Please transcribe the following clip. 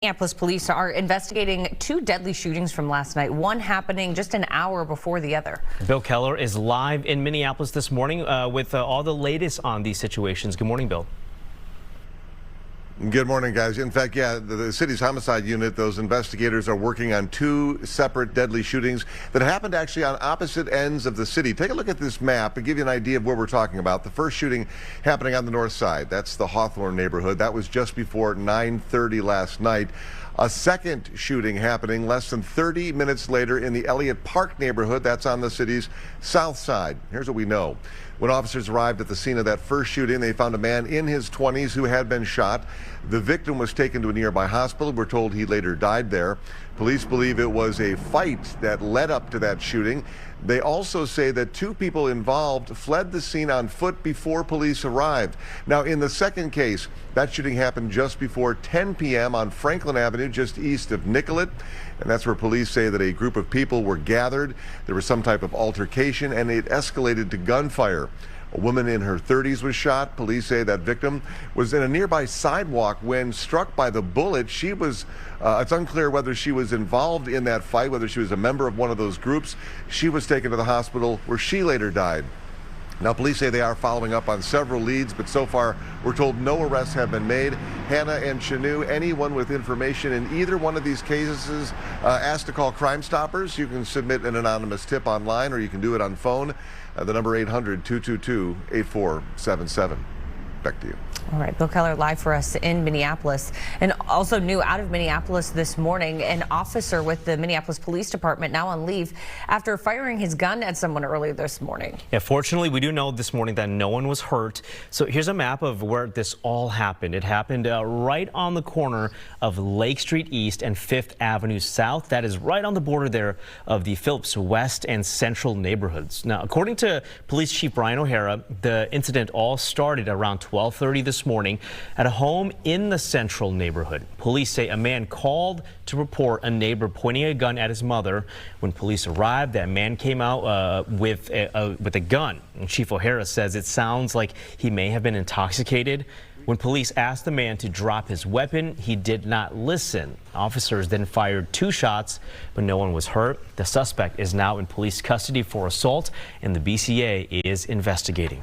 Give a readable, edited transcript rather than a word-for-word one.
Minneapolis police are investigating two deadly shootings from last night, one happening just an hour before the other. Bill Keller is live in Minneapolis this morning with all the latest on these situations. Good morning, Bill. Good morning, guys. In fact, the city's homicide unit, those investigators are working on two separate deadly shootings that happened actually on opposite ends of the city. Take a look at this map and give you an idea of where we're talking about. The first shooting happening on the north side. That's the Hawthorne neighborhood. That was just before 9:30 last night. A second shooting happening less than 30 minutes later in the Elliott Park neighborhood. That's on the city's south side. Here's what we know. When officers arrived at the scene of that first shooting, they found a man in his 20s who had been shot. The victim was taken to a nearby hospital. We're told he later died there. Police believe it was a fight that led up to that shooting. They also say that two people involved fled the scene on foot before police arrived. Now, in the second case, that shooting happened just before 10 p.m. on Franklin Avenue, just east of Nicollet. And that's where police say that a group of people were gathered. There was some type of altercation, and it escalated to gunfire. A woman in her 30s was shot. Police say that victim was in a nearby sidewalk when struck by the bullet. She was, it's unclear whether she was involved in that fight, whether she was a member of one of those groups. She was taken to the hospital where she later died. Now, police say they are following up on several leads, but so far we're told no arrests have been made. Hannah and Chanu, anyone with information in either one of these cases, asked to call Crime Stoppers. You can submit an anonymous tip online, or you can do it on phone. The number 800-222-8477. Back to you. All right, Bill Keller live for us in Minneapolis. And also new out of Minneapolis this morning, an officer with the Minneapolis Police Department now on leave after firing his gun at someone earlier this morning. Yeah, fortunately, we do know this morning that no one was hurt. So here's a map of where this all happened. It happened right on the corner of Lake Street East and 5th Avenue South. That is right on the border there of the Phillips West and Central neighborhoods. Now, according to Police Chief Brian O'Hara, the incident all started around 12:30 this morning at a home in the Central neighborhood. Police say a man called to report a neighbor pointing a gun at his mother. When police arrived, that man came out with a gun. And Chief O'Hara says it sounds like he may have been intoxicated. When police asked the man to drop his weapon, he did not listen. Officers then fired 2 shots, but no one was hurt. The suspect is now in police custody for assault, and the BCA is investigating.